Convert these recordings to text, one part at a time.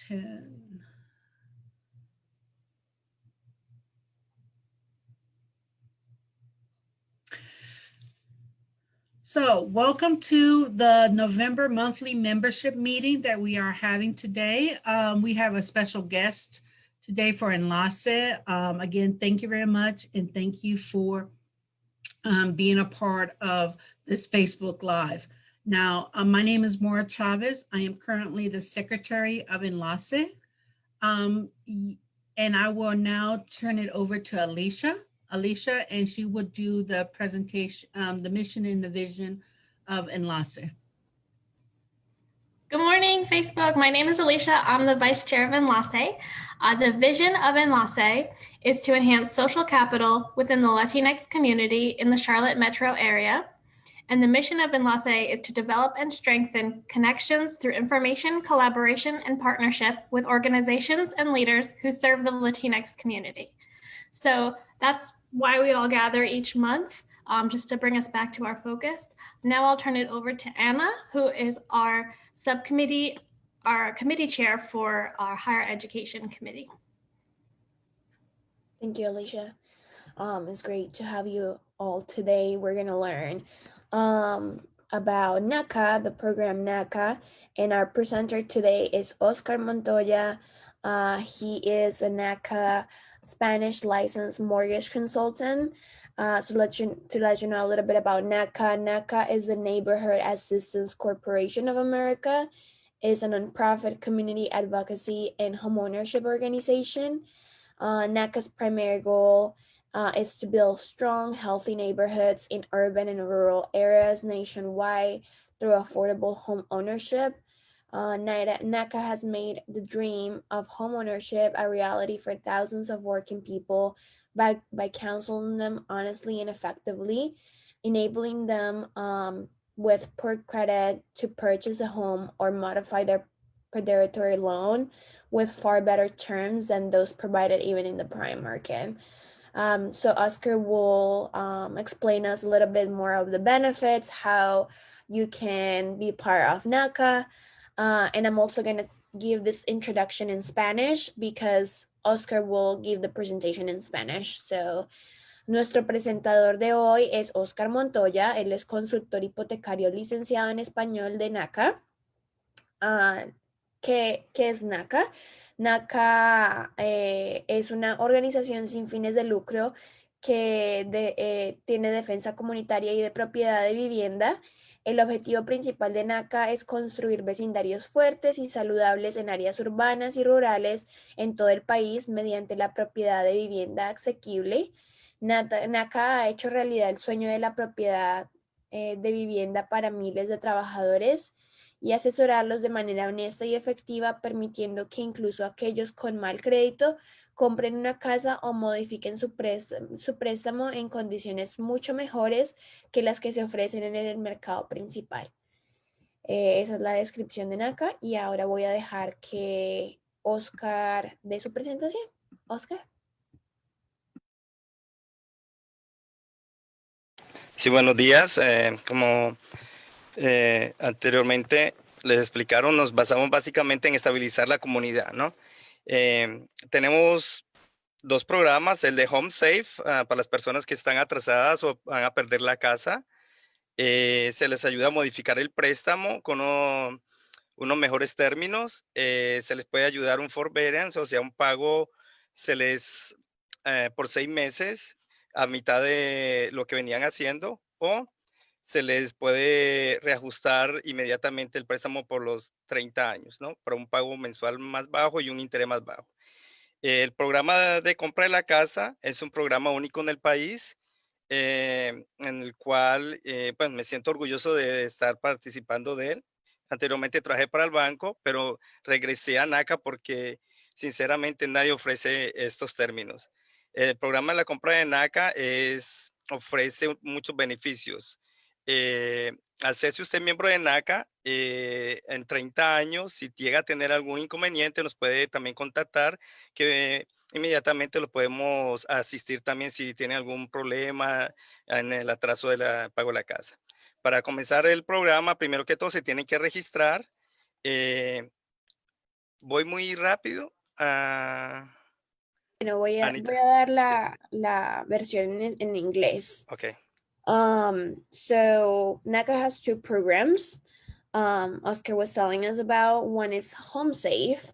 10. So welcome to the November monthly membership meeting that we are having today. We have a special guest today for Enlace. Again, thank you very much. And thank you for being a part of this Facebook Live. Now, my name is Maura Chavez. I am currently the secretary of Enlace. And I will now turn it over to Alicia, and she will do the presentation, the mission and the vision of Enlace. Good morning, Facebook. My name is Alicia. I'm the vice chair of Enlace. The vision of Enlace is to enhance social capital within the Latinx community in the Charlotte metro area. And the mission of Enlace is to develop and strengthen connections through information, collaboration, and partnership with organizations and leaders who serve the Latinx community. So that's why we all gather each month, just to bring us back to our focus. Now I'll turn it over to Anna, who is our subcommittee, our committee chair for our higher education committee. Thank you, Alicia. It's great to have you all today. We're going to learn about NACA, the program NACA, and our presenter today is Oscar Montoya. He is a NACA Spanish licensed mortgage consultant. So to let you know a little bit about NACA. NACA is the Neighborhood Assistance Corporation of America. It's a nonprofit community advocacy and homeownership organization. NACA's primary goal is to build strong, healthy neighborhoods in urban and rural areas nationwide through affordable home ownership. NACA has made the dream of home ownership a reality for thousands of working people by counseling them honestly and effectively, enabling them with poor credit to purchase a home or modify their predatory loan with far better terms than those provided even in the prime market. So Oscar will explain us a little bit more of the benefits, how you can be part of NACA. And I'm also going to give this introduction in Spanish because Oscar will give the presentation in Spanish. So nuestro presentador de hoy es Oscar Montoya. Él es consultor hipotecario licenciado en español de NACA. ¿Qué es NACA? NACA es una organización sin fines de lucro que tiene defensa comunitaria y de propiedad de vivienda. El objetivo principal de NACA es construir vecindarios fuertes y saludables en áreas urbanas y rurales en todo el país mediante la propiedad de vivienda asequible. NACA ha hecho realidad el sueño de la propiedad de vivienda para miles de trabajadores y asesorarlos de manera honesta y efectiva, permitiendo que incluso aquellos con mal crédito compren una casa o modifiquen su préstamo en condiciones mucho mejores que las que se ofrecen en el mercado principal. Esa es la descripción de NACA y ahora voy a dejar que Oscar dé su presentación. Oscar. Sí, buenos días. Como anteriormente les explicaron, nos basamos básicamente en estabilizar la comunidad, ¿no? Tenemos dos programas, el de Home Safe, para las personas que están atrasadas o van a perder la casa. Se les ayuda a modificar el préstamo con unos mejores términos. Se les puede ayudar un forbearance, o sea, un pago por 6 meses a mitad de lo que venían haciendo, o se les puede reajustar inmediatamente el préstamo por los 30 años, ¿no? Para un pago mensual más bajo y un interés más bajo. El programa de compra de la casa es un programa único en el país, en el cual pues me siento orgulloso de estar participando de él. Anteriormente trabajé para el banco, pero regresé a NACA porque sinceramente nadie ofrece estos términos. El programa de la compra de NACA ofrece muchos beneficios. Al ser usted miembro de NACA, en 30 años, si llega a tener algún inconveniente, nos puede también contactar, que inmediatamente lo podemos asistir también si tiene algún problema en el atraso del pago de la casa. Para comenzar el programa, primero que todo, se tiene que registrar. voy muy rápido. Bueno, voy Anita. a dar la versión en inglés. Okay. So NACA has two programs. Oscar was telling us about. One is Home Safe,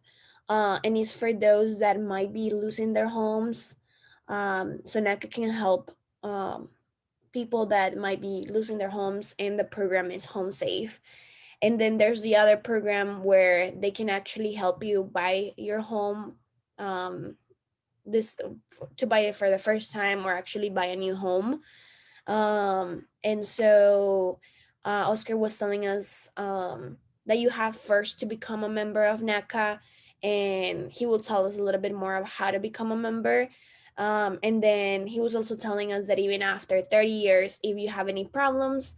and it's for those that might be losing their homes. So NACA can help people that might be losing their homes, and the program is Home Safe. And then there's the other program where they can actually help you buy your home, this to buy it for the first time or actually buy a new home. And so Oscar was telling us that you have first to become a member of NACA, and he will tell us a little bit more of how to become a member. And then he was also telling us that even after 30 years, if you have any problems,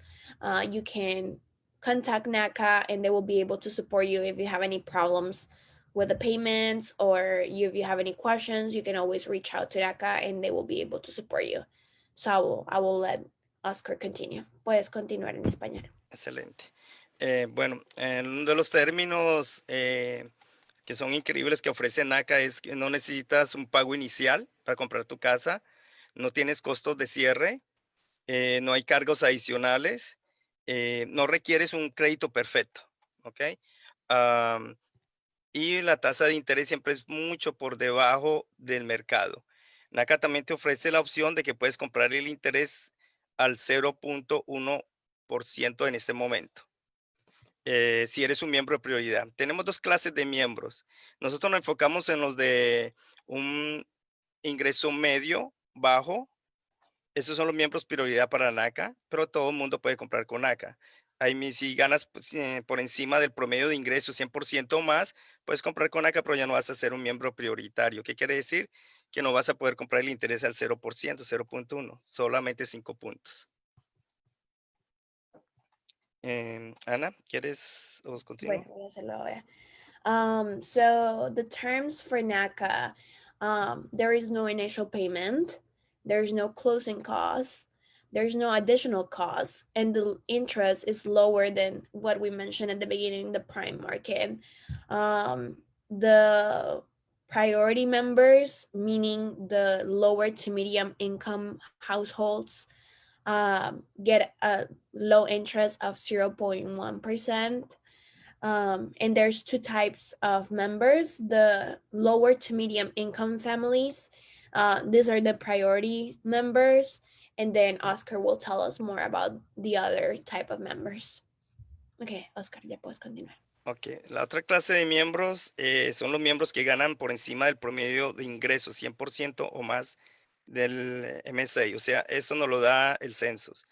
you can contact NACA and they will be able to support you if you have any problems with the payments, or if you have any questions, you can always reach out to NACA and they will be able to support you. So I will let Oscar continue. Puedes continuar en español. Excelente. Bueno, uno de los términos que son increíbles que ofrece NACA es que no necesitas un pago inicial para comprar tu casa, no tienes costos de cierre, no hay cargos adicionales, no requieres un crédito perfecto, ¿ok? Y la tasa de interés siempre es mucho por debajo del mercado. NACA también te ofrece la opción de que puedes comprar el interés al 0.1% en este momento. Si eres un miembro de prioridad. Tenemos dos clases de miembros. Nosotros nos enfocamos en los de un ingreso medio, bajo. Esos son los miembros prioridad para NACA, pero todo el mundo puede comprar con NACA. Ahí si ganas pues, por encima del promedio de ingresos 100% o más, puedes comprar con NACA, pero ya no vas a ser un miembro prioritario. ¿Qué quiere decir? Que no vas a poder comprar el interés al 0%, 0.1, solamente 5 puntos. Ana, ¿quieres continuar? Bueno, voy a hacerlo ahora. So the terms for NACA, there is no initial payment, there's no closing costs, there's no additional costs, and the interest is lower than what we mentioned at the beginning, the prime market. The priority members, meaning the lower to medium income households, get a low interest of 0.1%. And there's two types of members: the lower to medium income families. These are the priority members. And then Oscar will tell us more about the other type of members. Okay, Oscar, ya puedes continuar. Ok, la otra clase de miembros son los miembros que ganan por encima del promedio de ingresos, 100% o más del MSI. O sea, esto nos lo da el census.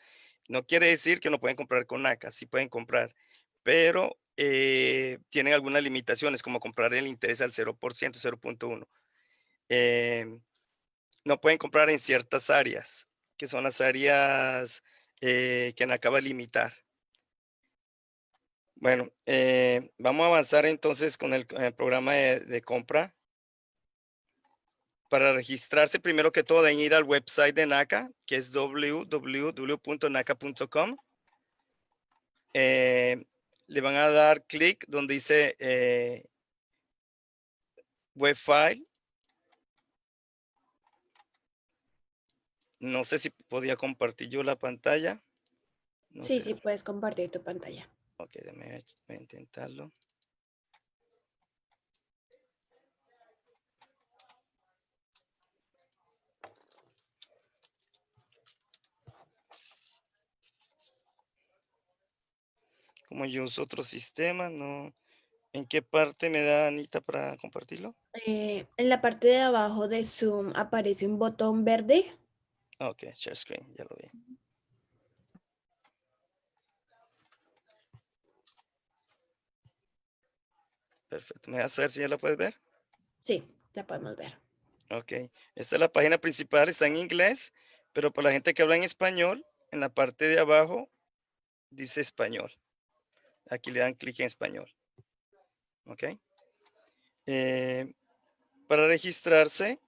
No quiere decir que no pueden comprar con NACA, sí pueden comprar, pero tienen algunas limitaciones, como comprar el interés al 0%, 0.1. No pueden comprar en ciertas áreas, que son las áreas que NACA va a limitar. Bueno, vamos a avanzar entonces con el programa de compra. Para registrarse, primero que todo, deben ir al website de NACA, que es www.naca.com. Le van a dar clic donde dice web file. No sé si podía compartir yo la pantalla. No Sí, sé. sí, puedes compartir tu pantalla. Ok, déjame voy a intentarlo. Como yo uso otro sistema, no. ¿En qué parte me da Anita para compartirlo? En la parte de abajo de Zoom aparece un botón verde. Ok, share screen, ya lo vi. Perfecto. ¿Me vas a ver si ya la puedes ver? Sí, la podemos ver. Ok. Esta es la página principal, está en inglés, pero para la gente que habla en español, en la parte de abajo dice español. Aquí le dan clic en español. Ok. Para registrarse,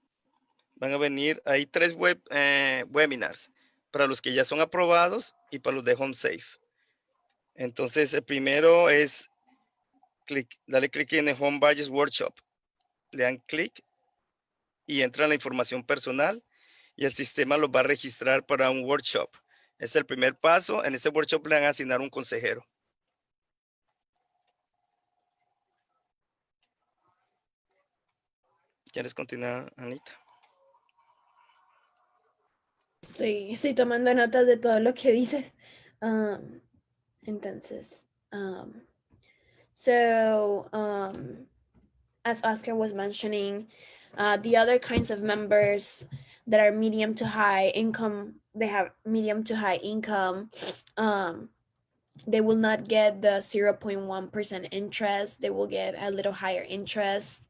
van a venir, hay tres webinars, para los que ya son aprobados y para los de Home Safe. Entonces, el primero es dale clic en el Home Buyers Workshop. Le dan clic y entra la información personal y el sistema los va a registrar para un workshop. Es el primer paso. En ese workshop le van a asignar un consejero. ¿Quieres continuar, Anita? Estoy tomando notas de todo lo que dices. Entonces, as Oscar was mentioning, the other kinds of members that are medium to high income, they have medium to high income. They will not get the 0.1% interest. They will get a little higher interest,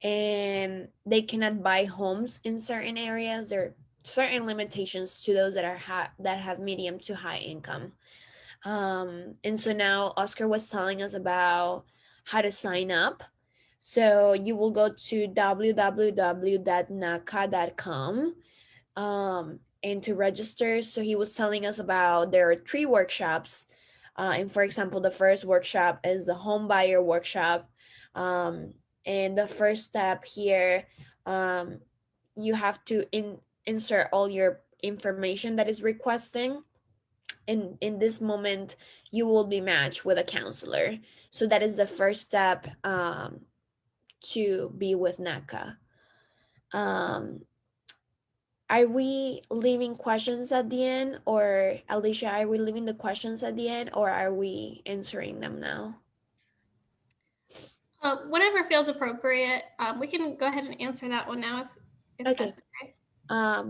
and they cannot buy homes in certain areas. There are certain limitations to those that have medium to high income. And so now Oscar was telling us about how to sign up. So you will go to www.naca.com and to register. So he was telling us about there are 3 workshops. And for example, the first workshop is the home buyer workshop. And the first step here, you have to insert all your information that is requesting. And in this moment, you will be matched with a counselor. So that is the first step to be with NACA. Are we leaving questions at the end, or Alicia, are we leaving the questions at the end, or are we answering them now? Whatever feels appropriate. We can go ahead and answer that one now if Okay. that's okay.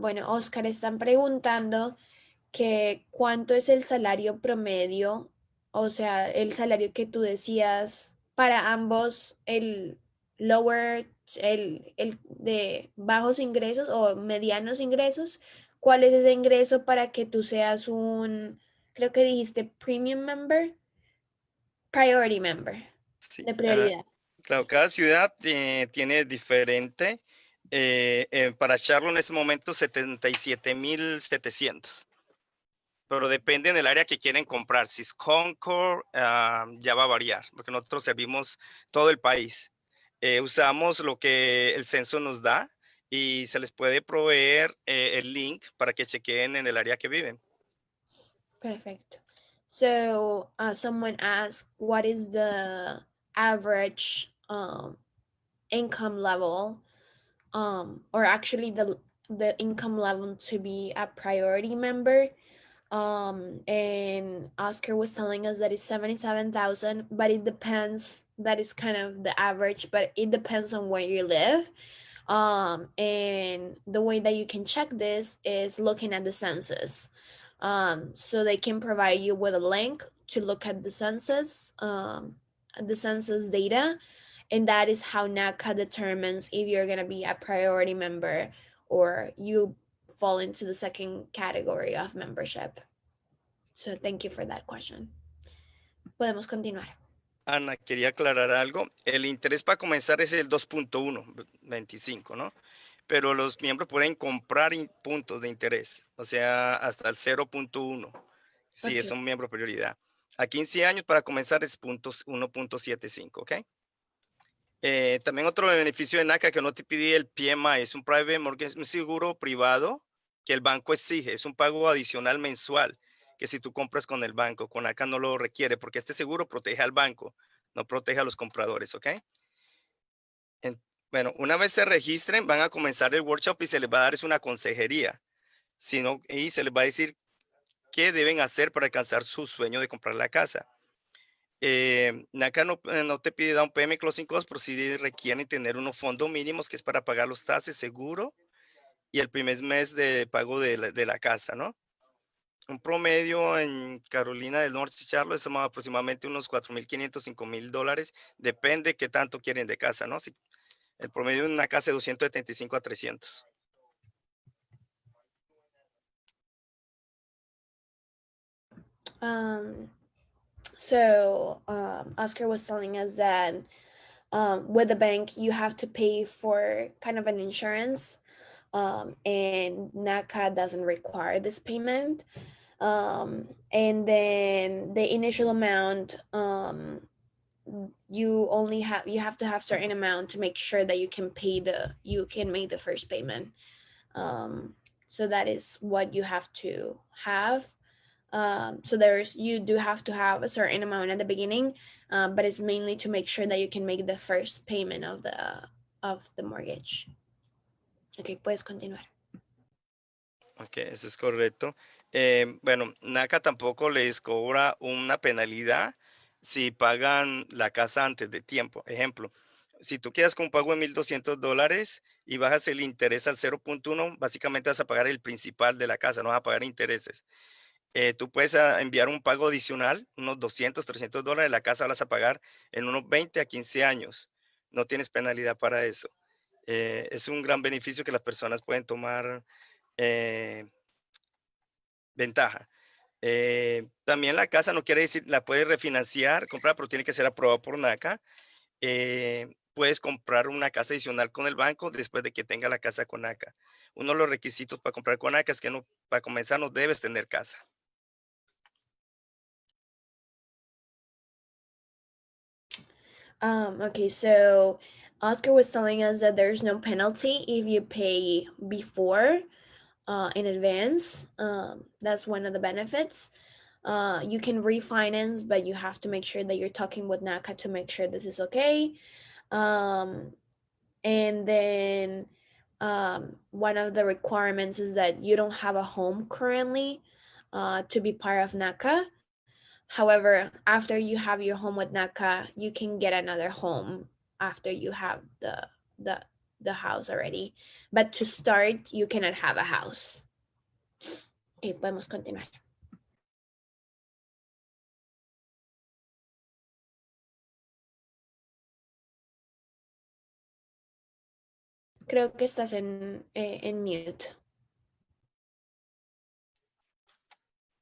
Bueno, Oscar, están preguntando que cuánto es el salario promedio, o sea, el salario que tú decías para ambos, el lower, el de bajos ingresos o medianos ingresos. ¿Cuál es ese ingreso para que tú seas un, creo que dijiste premium member, priority member, Sí. de prioridad? Claro, cada ciudad tiene diferente. Para Charlotte en este momento 77,700. Pero depende del área que quieren comprar. Si es Concord, ya va a variar, porque nosotros servimos todo el país. Usamos lo que el censo nos da y se les puede proveer el link para que chequeen en el área que viven. Perfect. So someone asked, what is the average income level, or actually the income level to be a priority member? And Oscar was telling us that it's 77,000, but it depends. That is kind of the average, but it depends on where you live. And the way that you can check this is looking at the census. So they can provide you with a link to look at the census data, and that is how NACA determines if you're going to be a priority member or you fall into the second category of membership. So thank you for that question. Podemos continuar. Ana, quería aclarar algo. El interés para comenzar es el 2.125, ¿no? Pero los miembros pueden comprar puntos de interés, o sea, hasta el 0.1, si es un miembro prioridad. A 15 años para comenzar es 1.75, ¿ok? También otro beneficio de NACA que no te pide el PMI, es un private mortgage, un seguro privado que el banco exige, es un pago adicional mensual, que si tú compras con el banco, con NACA no lo requiere, porque este seguro protege al banco, no protege a los compradores, ¿ok? Bueno, una vez se registren, van a comenzar el workshop y se les va a dar una consejería, y se les va a decir qué deben hacer para alcanzar su sueño de comprar la casa. NACA no te pide down payment closing costs, pero sí requieren tener unos fondos mínimos que es para pagar los taxes, seguro y el primer mes de pago de la casa, ¿no? Un promedio en Carolina del Norte, Charlotte, es aproximadamente unos $4,500, $5,000. Depende qué tanto quieren de casa, ¿no? Si, el promedio de una casa de 275 a 300. Oscar was telling us that with the bank, you have to pay for kind of an insurance, and NACA doesn't require this payment. And then the initial amount you have to have certain amount to make sure that you can make the first payment. So that is what you have to have. So you do have to have a certain amount at the beginning, but it's mainly to make sure that you can make the first payment of the mortgage. Okay, puedes continuar. Ok, eso es correcto. Bueno, NACA tampoco les cobra una penalidad si pagan la casa antes de tiempo. Ejemplo, si tú quedas con un pago de $1,200 y bajas el interés al 0.1, básicamente vas a pagar el principal de la casa, no vas a pagar intereses. Tú puedes enviar un pago adicional, unos $200, $300, la casa la vas a pagar en unos 20 a 15 años. No tienes penalidad para eso. Es un gran beneficio que las personas pueden tomar ventaja. También la casa no quiere decir, la puedes refinanciar, comprar, pero tiene que ser aprobado por NACA. Puedes comprar una casa adicional con el banco después de que tenga la casa con NACA. Uno de los requisitos para comprar con NACA es que para comenzar no debes tener casa. Okay, so Oscar was telling us that there's no penalty if you pay before in advance. That's one of the benefits. You can refinance, but you have to make sure that you're talking with NACA to make sure this is okay. And then one of the requirements is that you don't have a home currently to be part of NACA. However, after you have your home with NACA, you can get another home after you have the house already. But to start, you cannot have a house. Okay, podemos continuar. Creo que estás en mute.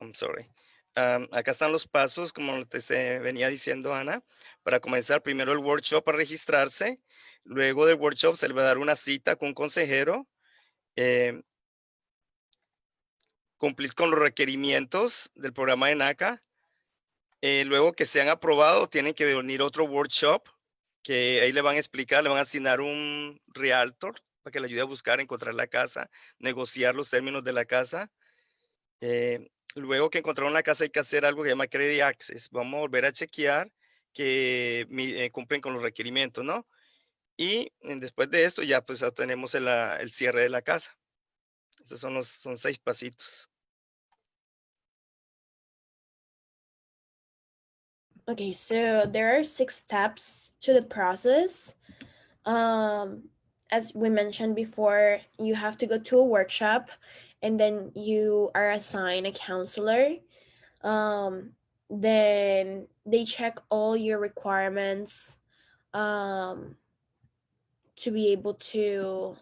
I'm sorry. Acá están los pasos, como te venía diciendo Ana. Para comenzar, primero el workshop para registrarse. Luego del workshop se le va a dar una cita con un consejero. Cumplir con los requerimientos del programa de NACA. Luego que sean aprobados, tienen que venir otro workshop que ahí le van a explicar, le van a asignar un realtor para que le ayude a buscar, encontrar la casa, negociar los términos de la casa. Luego que encontraron la casa hay que hacer algo que se llama credit access. Vamos a volver a chequear que cumplen con los requerimientos, ¿no? Y después de esto ya pues obtenemos el cierre de la casa. Esos son 6 pasitos. Okay, so there are 6 steps to the process. As we mentioned before, you have to go to a workshop and then you are assigned a counselor. Then they check all your requirements to be able to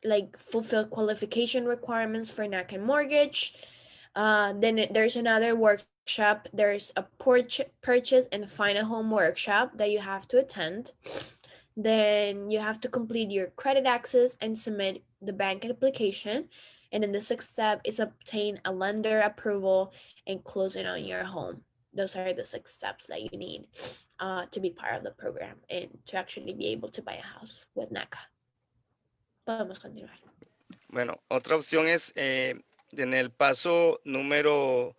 like fulfill qualification requirements for NACA mortgage. Then there's another workshop. There's a purchase and find a home workshop that you have to attend. Then you have to complete your credit access and submit the bank application. And then the 6th step is obtain a lender approval and closing on your home. Those are the 6 steps that you need to be part of the program and to actually be able to buy a house with NACA. Podemos continuar. Bueno, otra opción es en el paso número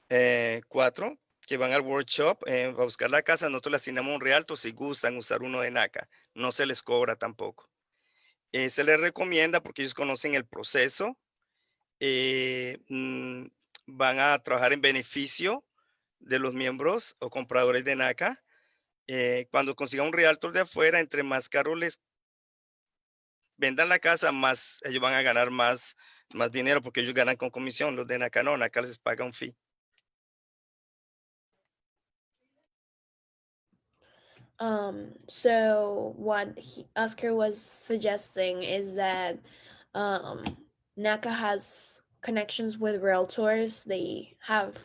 4, que van al workshop a buscar la casa, nosotros le asignamos un realtor si gustan usar uno de NACA. No se les cobra tampoco. Se les recomienda porque ellos conocen el proceso. Van a trabajar en beneficio de los miembros o compradores de NACA. Cuando consigan un realtor de afuera, entre más caro les vendan la casa, más ellos van a ganar más dinero porque ellos ganan con comisión. Los de NACA no, NACA les paga un fee. So what Oscar was suggesting is that NACA has connections with realtors. They have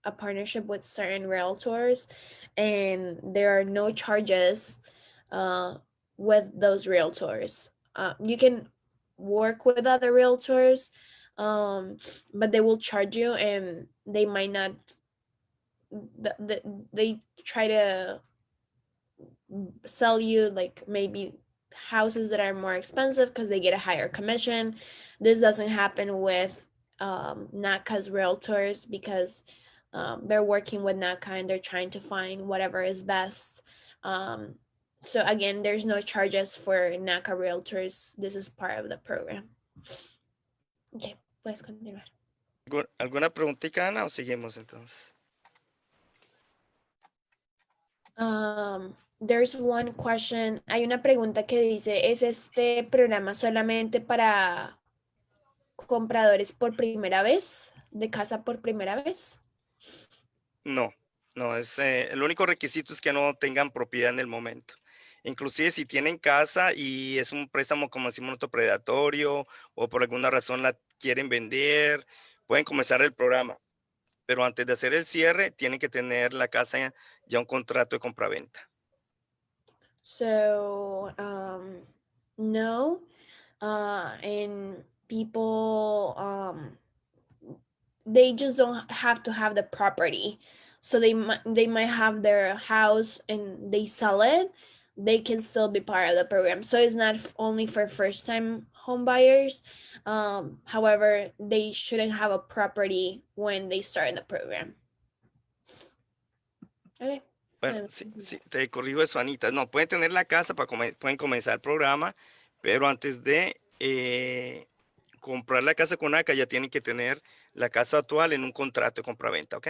a partnership with certain realtors, and there are no charges with those realtors. You can work with other realtors, but they will charge you, and they might not they try to sell you like maybe houses that are more expensive because they get a higher commission. This doesn't happen with NACA's realtors because they're working with NACA and they're trying to find whatever is best. So again, there's no charges for NACA realtors. This is part of the program. Okay, puedes continuar. ¿Alguna preguntita, Ana, o seguimos entonces? There's one question. Hay una pregunta que dice, ¿es este programa solamente para compradores por primera vez? ¿De casa por primera vez? No, no, el único requisito es que no tengan propiedad en el momento. Inclusive si tienen casa y es un préstamo, como decimos nosotros, predatorio, o por alguna razón la quieren vender, pueden comenzar el programa. Pero antes de hacer el cierre, tienen que tener la casa ya un contrato de compraventa. So, no, and people, they just don't have to have the property. So they might have their house and they sell it. They can still be part of the program. So it's not only for first-time home buyers. However, they shouldn't have a property when they start the program. Okay. Bueno, sí, te corrijo eso, Anita. No, pueden tener la casa, pueden comenzar el programa, pero antes de comprar la casa con NACA, ya tienen que tener la casa actual en un contrato de compraventa, ¿ok?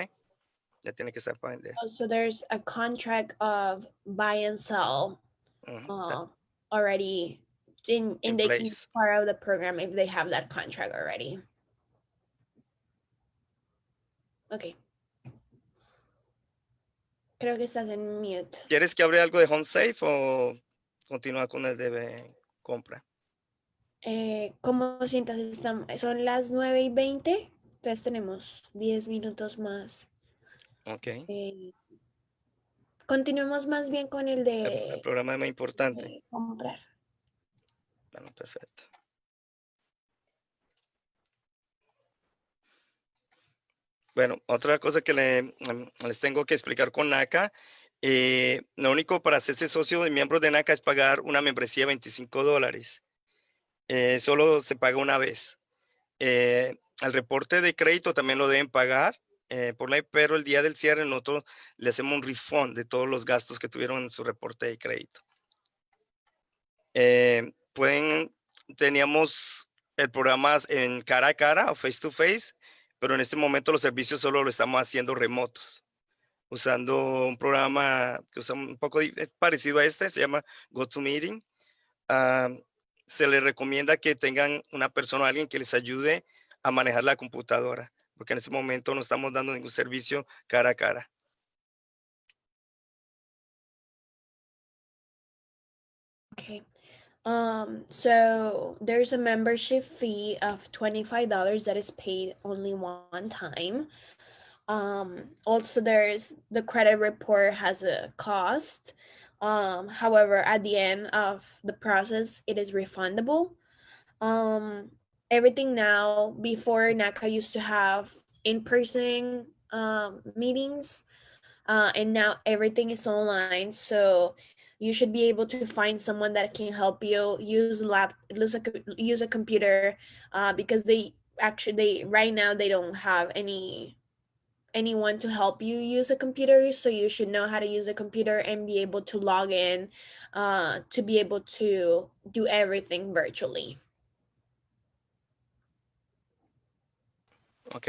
Ya tiene que estar para vender. So there's a contract of buy and sell already and they can be place. part of the program if they have that contract already. Okay. Creo que estás en mute. ¿Quieres que hable algo de Home Safe o continúa con el de compra? ¿Cómo sientas? Son las 9:20, entonces tenemos 10 minutos más. Ok. Continuemos más bien con el El programa es más importante. de comprar. Bueno, perfecto. Bueno, otra cosa que les tengo que explicar con NACA, lo único para hacerse socio de miembros de NACA es pagar una membresía de $25. Solo se paga una vez. El reporte de crédito también lo deben pagar por ley, pero el día del cierre nosotros le hacemos un refund de todos los gastos que tuvieron en su reporte de crédito. Teníamos el programa en cara a cara o face to face, pero en este momento los servicios solo lo estamos haciendo remotos, usando un programa que usa un poco parecido a este, se llama GoToMeeting. Se les recomienda que tengan una persona o alguien que les ayude a manejar la computadora, porque en este momento no estamos dando ningún servicio cara a cara. Okay. So there's a membership fee of $25 that is paid only one time. Also there's the credit report has a cost. However, at the end of the process, it is refundable. Everything now, before NACA used to have in-person meetings, and now everything is online. So you should be able to find someone that can help you use a computer, because right now they don't have anyone to help you use a computer. So you should know how to use a computer and be able to log in, to be able to do everything virtually. Ok,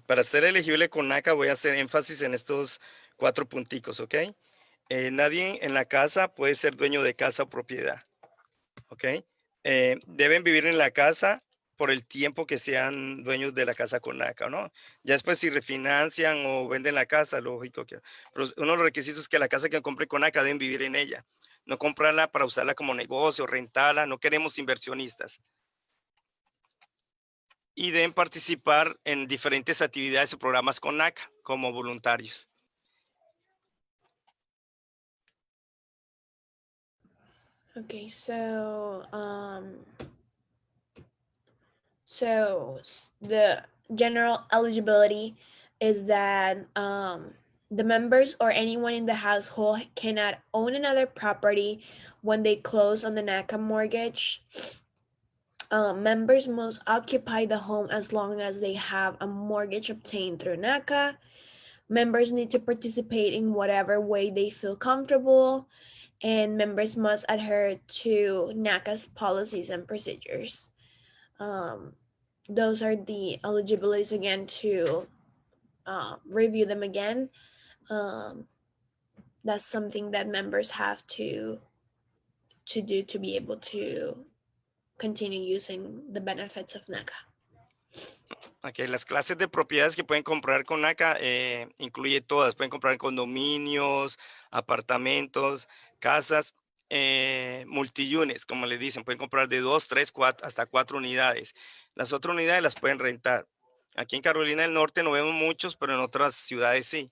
para ser elegible con NACA voy a hacer énfasis en estos 4 punticos, ¿ok? Nadie en la casa puede ser dueño de casa o propiedad, ¿ok? Deben vivir en la casa por el tiempo que sean dueños de la casa con NACA, ¿no? Ya después si refinancian o venden la casa, lógico que... Pero uno de los requisitos es que la casa que compre con NACA deben vivir en ella. No comprarla para usarla como negocio, rentarla, no queremos inversionistas. Y deben participar en diferentes actividades o programas con NACA como voluntarios. Okay, so the general eligibility is that the members or anyone in the household cannot own another property when they close on the NACA mortgage. Members must occupy the home as long as they have a mortgage obtained through NACA. Members need to participate in whatever way they feel comfortable, and members must adhere to NACA's policies and procedures. Those are the eligibilities again to review them again. That's something that members have to do to be able to continue using the benefits of NACA. Ok, las clases de propiedades que pueden comprar con NACA incluye todas. Pueden comprar condominios, apartamentos, casas, multi-units, como le dicen. Pueden comprar de 2, 3, 4, hasta 4 unidades. Las otras unidades las pueden rentar. Aquí en Carolina del Norte no vemos muchos, pero en otras ciudades sí.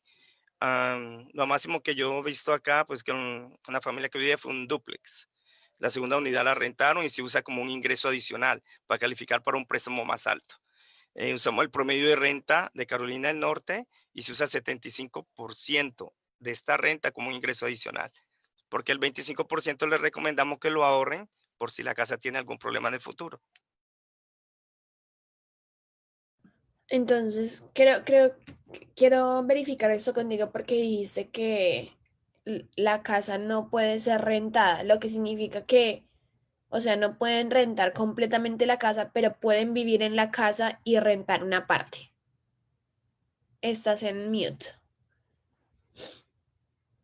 Lo máximo que yo he visto acá, pues que una familia que vivía fue un dúplex. La segunda unidad la rentaron y se usa como un ingreso adicional para calificar para un préstamo más alto. Usamos el promedio de renta de Carolina del Norte y se usa el 75% de esta renta como un ingreso adicional, porque el 25% les recomendamos que lo ahorren por si la casa tiene algún problema en el futuro. Entonces, quiero verificar esto contigo porque dijiste que la casa no puede ser rentada, lo que significa que, o sea, no pueden rentar completamente la casa, pero pueden vivir en la casa y rentar una parte. Estás en mute.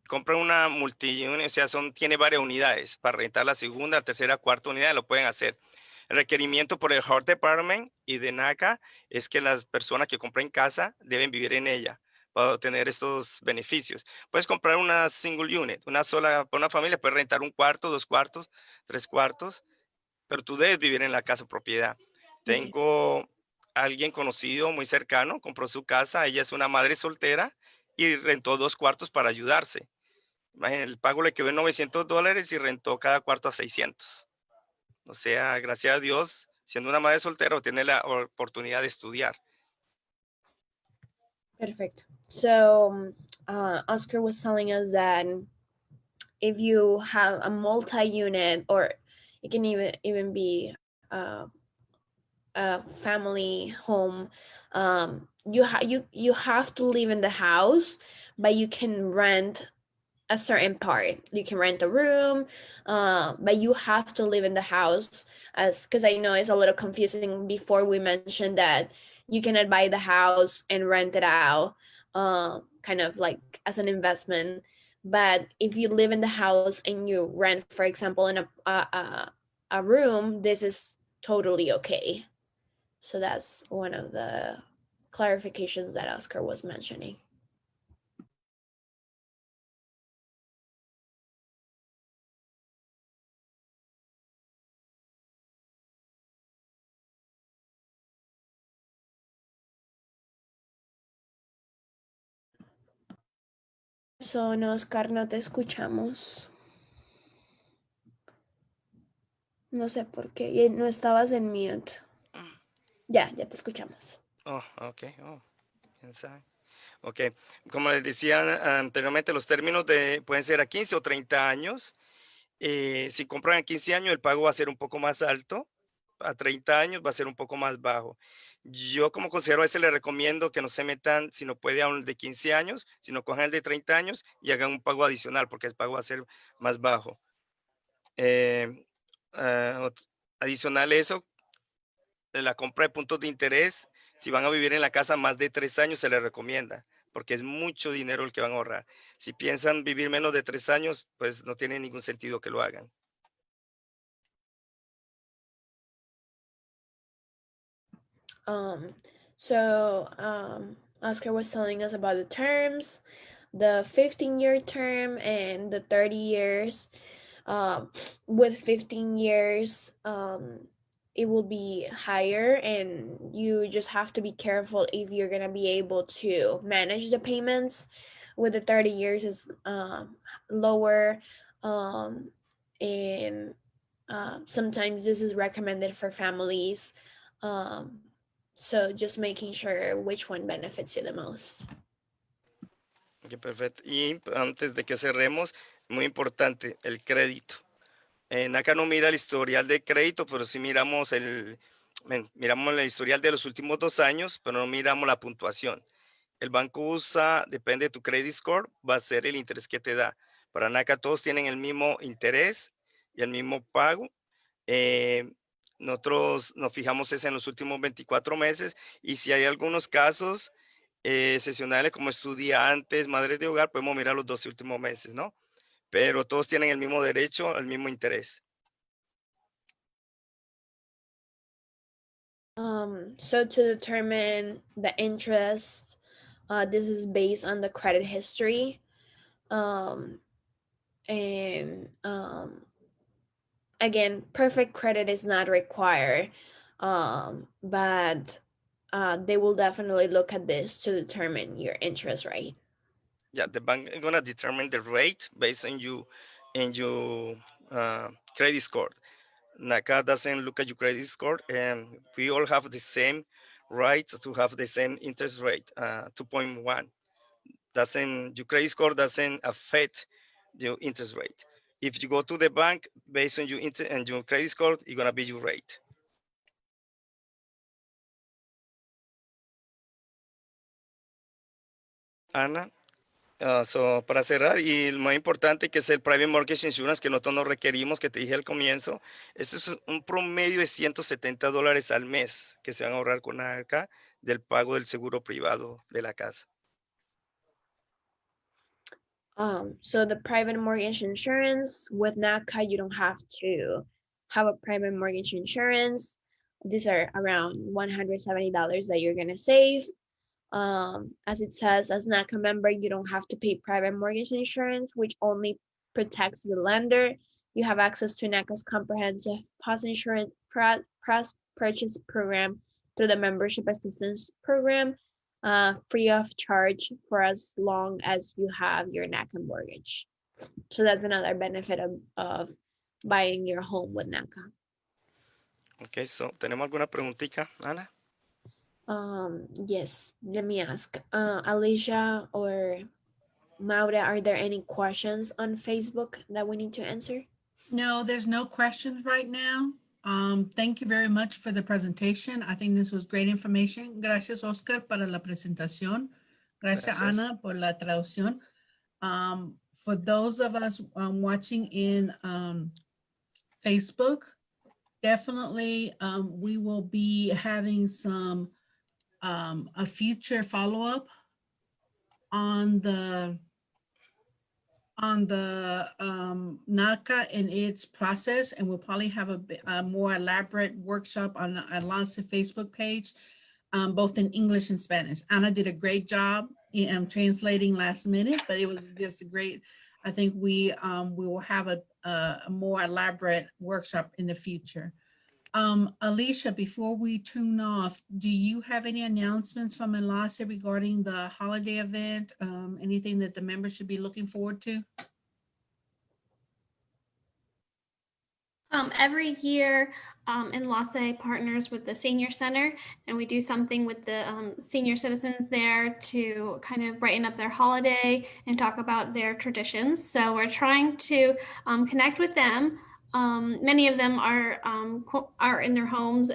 Compran una multi-unit, o sea, tiene varias unidades. Para rentar la segunda, tercera, cuarta unidad lo pueden hacer. El requerimiento por el Heart Department y de NACA es que las personas que compren casa deben vivir en ella para obtener estos beneficios. Puedes comprar una single unit, una sola, para una familia, puedes rentar un cuarto, 2 cuartos, 3 cuartos, pero tú debes vivir en la casa propiedad. Tengo alguien conocido muy cercano, compró su casa, ella es una madre soltera y rentó 2 cuartos para ayudarse. El pago le quedó en $900 y rentó cada cuarto a 600. O sea, gracias a Dios, siendo una madre soltera, tiene la oportunidad de estudiar. Perfect. So, Oscar was telling us that if you have a multi-unit, or it can even be a family home, you have to live in the house, but you can rent a certain part. You can rent a room, but you have to live in the house, as because I know it's a little confusing. Before we mentioned that you cannot buy the house and rent it out, kind of like as an investment. But if you live in the house and you rent, for example, in a room, this is totally okay. So that's one of the clarifications that Oscar was mentioning. Son Oscar, no te escuchamos. No sé por qué. No estabas en mute. Ya te escuchamos. Oh, ok. Oh, quién sabe. Ok, como les decía anteriormente, los términos pueden ser a 15 o 30 años. Si compran a 15 años, el pago va a ser un poco más alto. A 30 años va a ser un poco más bajo. Yo como consejero a veces les recomiendo que no se metan, si no puede, a un de 15 años, sino cojan el de 30 años y hagan un pago adicional, porque el pago va a ser más bajo. Adicional a eso, de la compra de puntos de interés, si van a vivir en la casa más de 3 años, se les recomienda, porque es mucho dinero el que van a ahorrar. Si piensan vivir menos de 3 años, pues no tiene ningún sentido que lo hagan. Oscar was telling us about the terms, the 15-year term and the 30 years. With 15 years, it will be higher, and you just have to be careful if you're gonna be able to manage the payments. With the 30 years is lower, and sometimes this is recommended for families. So just making sure which one benefits you the most. Ok, perfecto. Y antes de que cerremos, muy importante, el crédito. NACA no mira el historial de crédito, pero sí miramos miramos el historial de los últimos 2 años, pero no miramos la puntuación. El banco usa, depende de tu credit score, va a ser el interés que te da. Para NACA todos tienen el mismo interés y el mismo pago. Eh, Nosotros nos fijamos es en los últimos 24 meses y si hay algunos casos excepcionales como estudiantes, madres de hogar, podemos mirar los 12 últimos meses, ¿no? Pero todos tienen el mismo derecho, el mismo interés. So to determine the interest, this is based on the credit history. And again, perfect credit is not required, but they will definitely look at this to determine your interest rate. Yeah, the bank is gonna determine the rate based on you and your credit score. NACA doesn't look at your credit score, and we all have the same right to have the same interest rate, 2.1. Your credit score doesn't affect your interest rate. If you go to the bank based on your and your credit score, it's gonna be your rate. Ana, para cerrar, y lo más importante que es el Private Mortgage Insurance, que nosotros no requerimos, que te dije al comienzo, eso es un promedio de $170 al mes que se van a ahorrar con acá del pago del seguro privado de la casa. So the private mortgage insurance with NACA, you don't have to have a private mortgage insurance. These are around $170 that you're gonna save. As it says, as NACA member, you don't have to pay private mortgage insurance, which only protects the lender. You have access to NACA's comprehensive house insurance purchase program through the membership assistance program, free of charge for as long as you have your NACA mortgage. So that's another benefit of buying your home with NACA. Ok, ¿tenemos alguna preguntita, Ana? Yes, let me ask. Alicia or Maura, are there any questions on Facebook that we need to answer? No, there's no questions right now. Thank you very much for the presentation. I think this was great information. Gracias, Oscar, para la presentación. Gracias, Gracias. Ana, por la traducción. For those of us watching in Facebook, definitely we will be having some a future follow-up on the NACA and its process, and we'll probably have a more elaborate workshop on the Alonso Facebook page, both in English and Spanish. Ana did a great job in translating last minute, but it was just a great. I think we will have a more elaborate workshop in the future. Alicia, before we tune off, do you have any announcements from Enlace regarding the holiday event? Anything that the members should be looking forward to? Every year, Enlace partners with the Senior Center, and we do something with the senior citizens there to kind of brighten up their holiday and talk about their traditions. So we're trying to connect with them. Many of them are in their homes,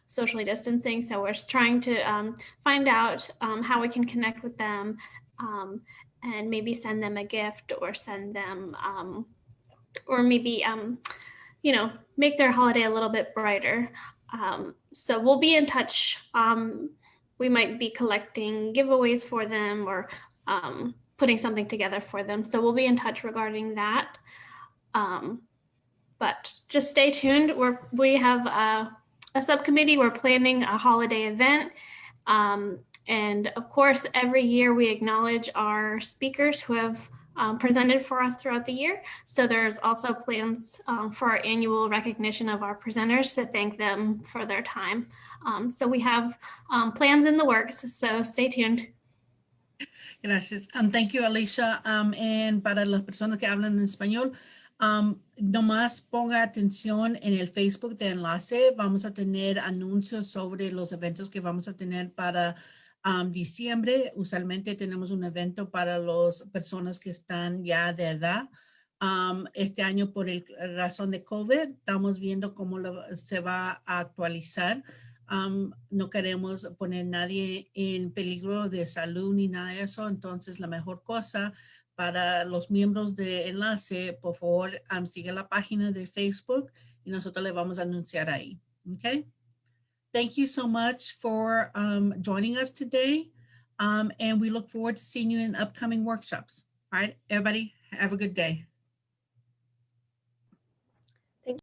socially distancing. So we're trying to find out how we can connect with them and maybe send them a gift or send them, or maybe, make their holiday a little bit brighter. So we'll be in touch. We might be collecting giveaways for them or putting something together for them. So we'll be in touch regarding that. But just stay tuned. We have a subcommittee. We're planning a holiday event. And of course, every year we acknowledge our speakers who have presented for us throughout the year. So there's also plans for our annual recognition of our presenters to thank them for their time. So we have plans in the works, so stay tuned. Gracias. Thank you, Alicia. And para las personas que hablan en español, nomás ponga atención en el Facebook de Enlace. Vamos a tener anuncios sobre los eventos que vamos a tener para Diciembre, usualmente tenemos un evento para las personas que están ya de edad. Este año, por razón de COVID, estamos viendo cómo se va a actualizar. No queremos poner nadie en peligro de salud ni nada de eso. Entonces, la mejor cosa para los miembros de Enlace, por favor, sigue la página de Facebook y nosotros le vamos a anunciar ahí. Okay. Thank you so much for joining us today. And we look forward to seeing you in upcoming workshops. All right, everybody, have a good day.